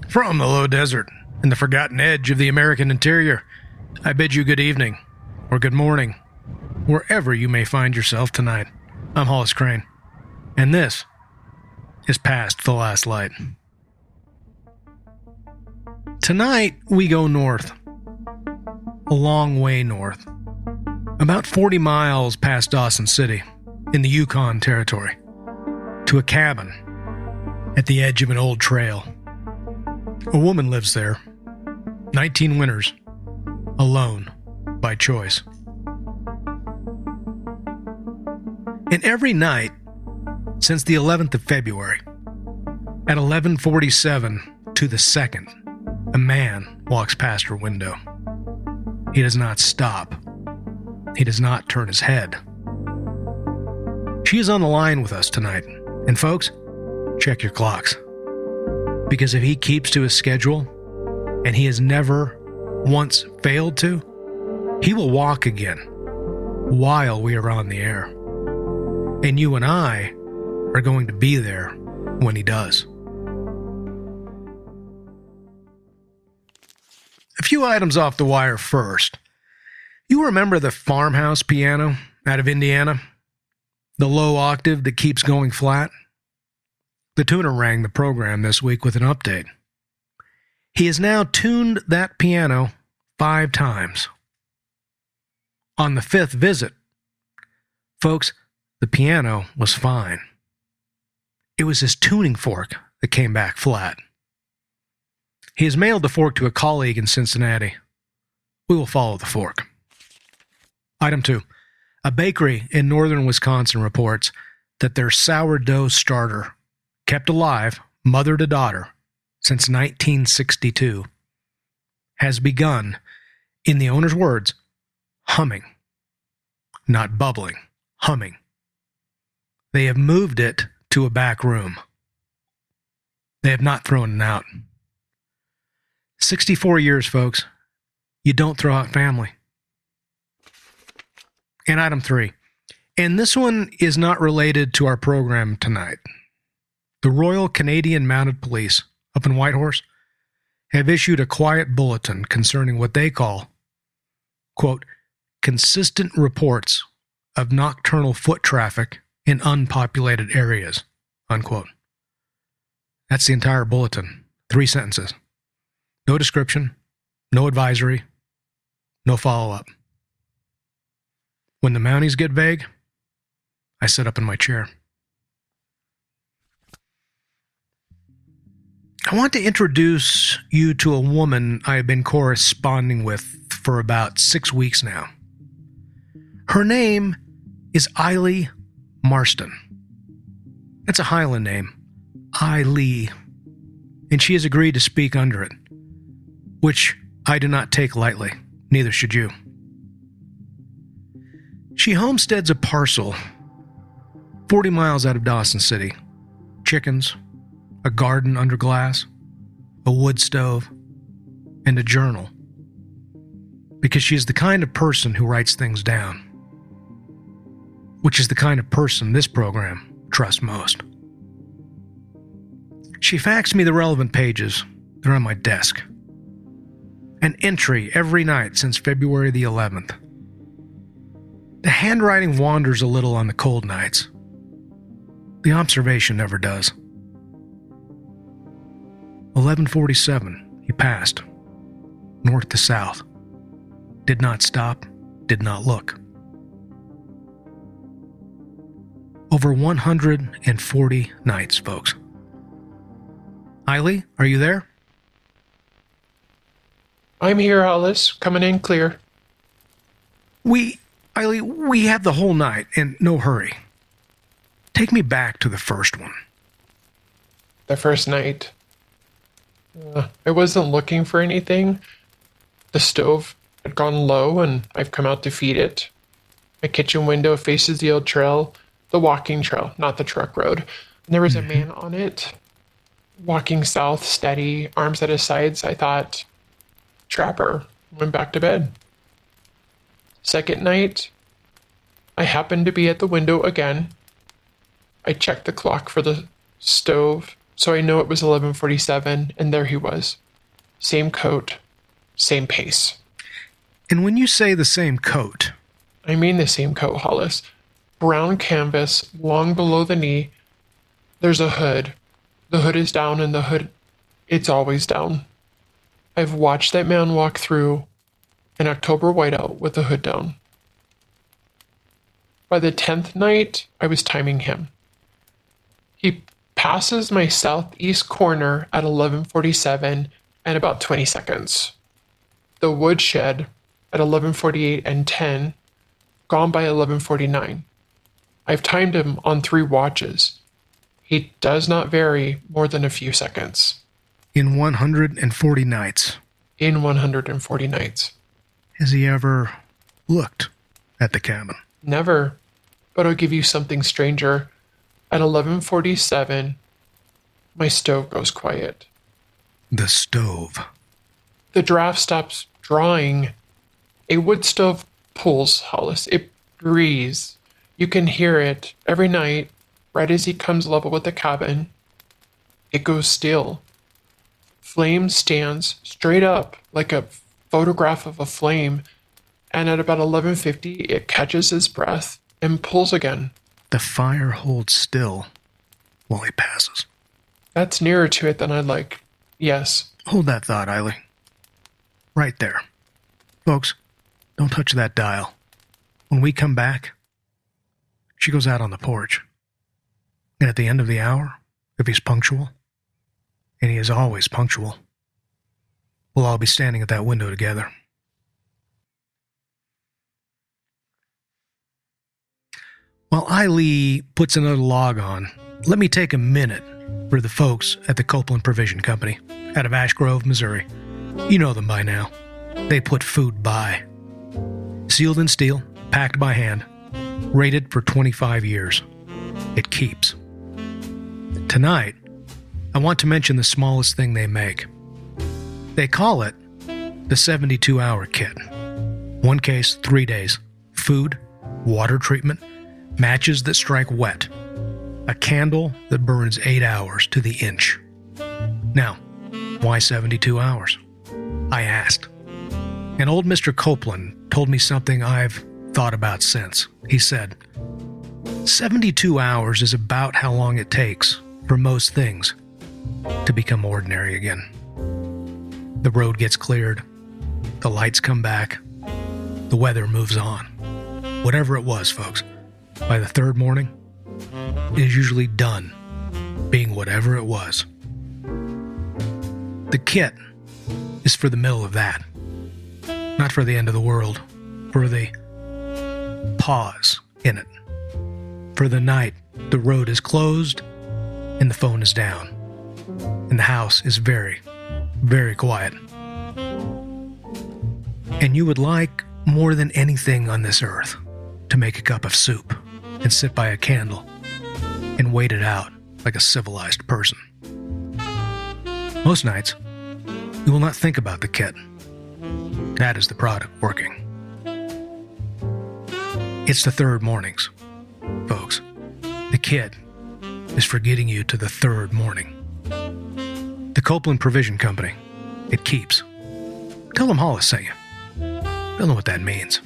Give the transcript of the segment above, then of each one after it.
From the low desert and the forgotten edge of the American interior, I bid you good evening, or good morning, wherever you may find yourself tonight. I'm Hollis Crane, and this is Past the Last Light. Tonight, we go north. A long way north. About 40 miles past Dawson City, in the Yukon Territory, to a cabin at the edge of an old trail. A woman lives there, 19 winters, alone, by choice. And every night, since the 11th of February, at 11:47 to the second, a man walks past her window. He does not stop. He does not turn his head. She is on the line with us tonight. And folks, check your clocks. Because if he keeps to his schedule, and he has never once failed to, he will walk again while we are on the air. And you and I are going to be there when he does. A few items off the wire first. You remember the farmhouse piano out of Indiana? The low octave that keeps going flat? The tuner rang the program this week with an update. He has now tuned that piano 5 times. On the 5th visit, folks, the piano was fine. It was his tuning fork that came back flat. He has mailed the fork to a colleague in Cincinnati. We will follow the fork. Item 2. A bakery in northern Wisconsin reports that their sourdough starter, kept alive, mother to daughter, since 1962, has begun, in the owner's words, humming. Not bubbling, humming. They have moved it to a back room. They have not thrown it out. 64 years, folks. You don't throw out family. And item 3. And this one is not related to our program tonight. The Royal Canadian Mounted Police up in Whitehorse have issued a quiet bulletin concerning what they call, quote, consistent reports of nocturnal foot traffic in unpopulated areas, unquote. That's the entire bulletin. 3 sentences. No description, no advisory, no follow-up. When the Mounties get vague, I sit up in my chair. I want to introduce you to a woman I have been corresponding with for about 6 weeks now. Her name is Eilidh Marsten. That's a Highland name, Eilidh, and she has agreed to speak under it, which I do not take lightly, neither should you. She homesteads a parcel 40 miles out of Dawson City. Chickens, a garden under glass, a wood stove, and a journal. Because she is the kind of person who writes things down. Which is the kind of person this program trusts most. She faxed me the relevant pages. They're on my desk. An entry every night since February the 11th. The handwriting wanders a little on the cold nights. The observation never does. 11:47, he passed. North to south. Did not stop, did not look. Over 140 nights, folks. Eilidh, are you there? I'm here, Hollis. Coming in clear. Eilidh, we have the whole night, and no hurry. Take me back to the first one. The first night. I wasn't looking for anything. The stove had gone low, and I've come out to feed it. My kitchen window faces the old trail, the walking trail, not the truck road. And there was a man on it, walking south, steady, arms at his sides. I thought, trapper. Went back to bed. Second night, I happened to be at the window again. I checked the clock for the stove, so I know it was 11:47, and there he was. Same coat, same pace. And when you say the same coat, I mean the same coat, Hollis. Brown canvas, long below the knee. There's a hood. The hood is down, and the hood, it's always down. I've watched that man walk through an October whiteout with the hood down. By the 10th night, I was timing him. He passes my southeast corner at 11:47 and about 20 seconds. The woodshed at 11:48 and 10, gone by 11:49. I've timed him on 3 watches. He does not vary more than a few seconds. in 140 nights. In 140 nights. Has he ever looked at the cabin? Never. But I'll give you something stranger. At 11:47, my stove goes quiet. The stove. The draft stops drawing. A wood stove pulls, Hollis. It breathes. You can hear it every night, right as he comes level with the cabin. It goes still. Flame stands straight up like a photograph of a flame, and at about 11:50, it catches his breath and pulls again. The fire holds still while he passes. That's nearer to it than I'd like. Yes. Hold that thought, Eilidh. Right there. Folks, don't touch that dial. When we come back, she goes out on the porch. And at the end of the hour, if he's punctual, and he is always punctual, we'll all be standing at that window together. While Eilidh puts another log on, let me take a minute for the folks at the Copeland Provision Company out of Ash Grove, Missouri. You know them by now. They put food by. Sealed in steel, packed by hand, rated for 25 years. It keeps. Tonight, I want to mention the smallest thing they make. They call it the 72-hour kit. 1 case, 3 days. Food, water treatment, matches that strike wet, a candle that burns 8 hours to the inch. Now, why 72 hours? I asked. And old Mr. Copeland told me something I've thought about since. He said, 72 hours is about how long it takes for most things to become ordinary again. The road gets cleared, the lights come back, the weather moves on. Whatever it was, folks, by the third morning, it is usually done being whatever it was. The kit is for the middle of that, not for the end of the world, for the pause in it. For the night, the road is closed and the phone is down, and the house is very, very quiet. And you would like more than anything on this earth to make a cup of soup and sit by a candle and wait it out like a civilized person. Most nights, you will not think about the kit. That is the product working. It's the third mornings, folks. The kit is for getting you to the third morning. The Copeland Provision Company. It keeps. Tell them Hollis sent you. They'll know what that means.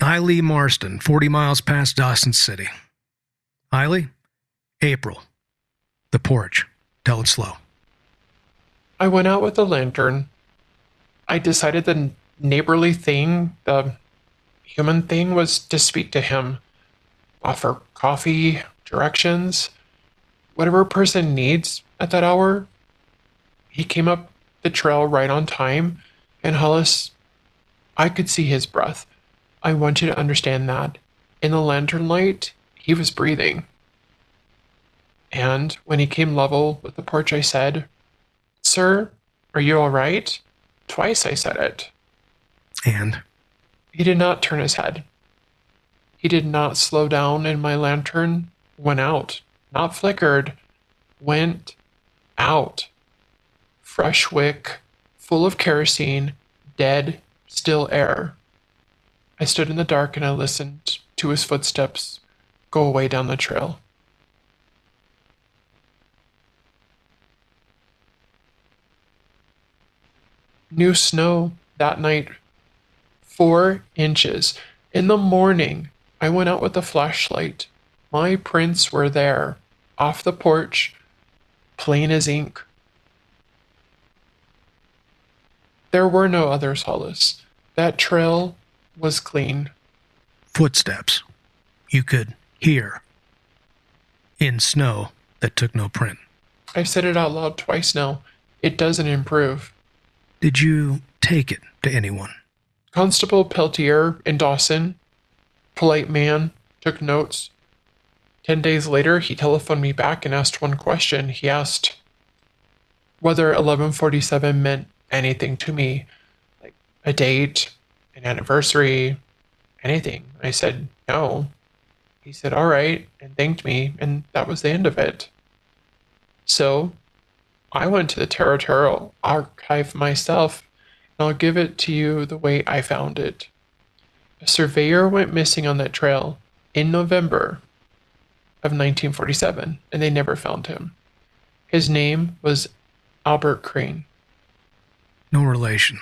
Eilidh Marsten, 40 miles past Dawson City. Eilidh, April. The porch. Tell it slow. I went out with a lantern. I decided the neighborly thing, the human thing, was to speak to him. Offer coffee, directions, whatever a person needs at that hour. He came up the trail right on time, and Hollis, I could see his breath. I want you to understand that. In the lantern light, he was breathing. And when he came level with the porch, I said, "Sir, are you all right?" Twice I said it. And? He did not turn his head. He did not slow down, and my lantern went out. Not flickered. Went out. Fresh wick, full of kerosene, dead, still air. I stood in the dark and I listened to his footsteps go away down the trail. New snow that night, 4 inches. In the morning, I went out with a flashlight. My prints were there, off the porch, plain as ink. There were no others, Hollis. That trail was clean. Footsteps you could hear in snow that took no print. I said it out loud twice now. It doesn't improve. Did you take it to anyone? Constable Peltier in Dawson, polite man, took notes. 10 days later, he telephoned me back and asked one question. He asked whether 1147 meant anything to me, like a date, an anniversary, anything. I said no. He said, all right, and thanked me, and that was the end of it. So I went to the territorial archive myself, and I'll give it to you the way I found it. A surveyor went missing on that trail in November of 1947, and they never found him. His name was Eilidh Crane. No relation,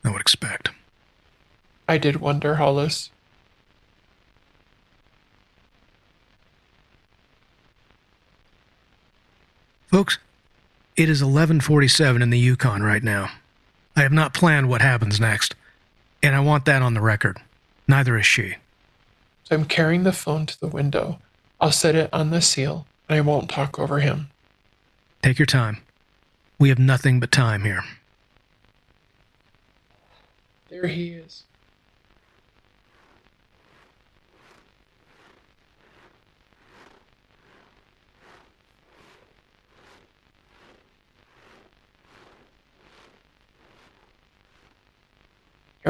I would expect. I did wonder, Hollis. Folks, it is 11:47 in the Yukon right now. I have not planned what happens next, and I want that on the record. Neither is she. So I'm carrying the phone to the window. I'll set it on the seal, and I won't talk over him. Take your time. We have nothing but time here. There he is.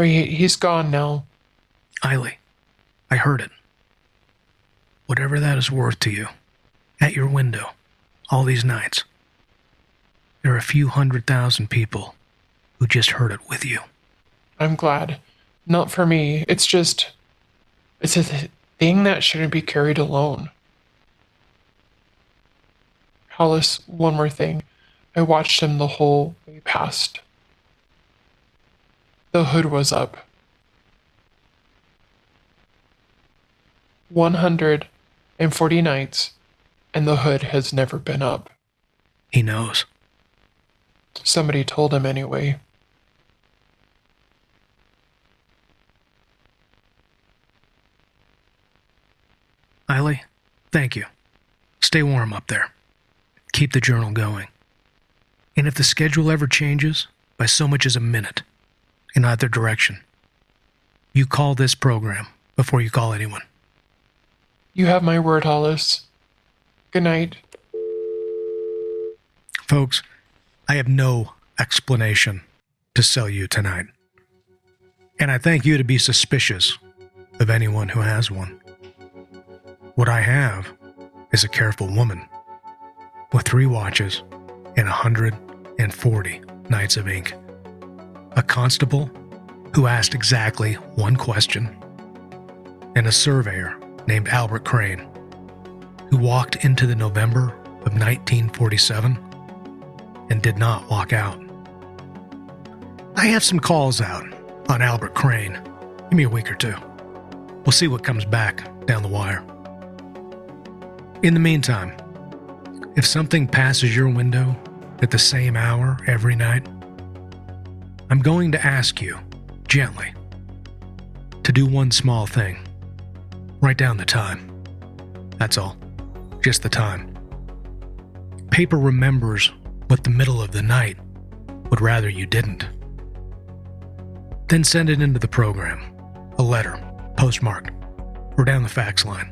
He's gone now. Eilidh, I heard it. Whatever that is worth to you, at your window, all these nights, there are a few 100,000 people who just heard it with you. I'm glad. Not for me. It's a thing that shouldn't be carried alone. Hollis, one more thing. I watched him the whole way past. The hood was up. 140 nights, and the hood has never been up. He knows. Somebody told him anyway. Eilidh, thank you. Stay warm up there. Keep the journal going. And if the schedule ever changes by so much as a minute in either direction, you call this program before you call anyone. You have my word, Hollis. Good night. Folks, I have no explanation to sell you tonight. And I thank you to be suspicious of anyone who has one. What I have is a careful woman with 3 watches and 140 nights of ink. A constable who asked exactly one question, and a surveyor named Eilidh Crane who walked into the November of 1947 and did not walk out. I have some calls out on Eilidh Crane. Give me a week or two. We'll see what comes back down the wire. In the meantime, if something passes your window at the same hour every night, I'm going to ask you, gently, to do one small thing. Write down the time. That's all. Just the time. Paper remembers what the middle of the night would rather you didn't. Then send it into the program. A letter, postmarked, or down the fax line.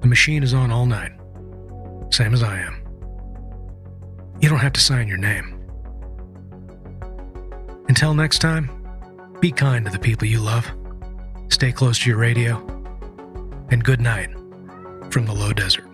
The machine is on all night. Same as I am. You don't have to sign your name. Until next time, be kind to the people you love. Stay close to your radio. And good night from the low desert.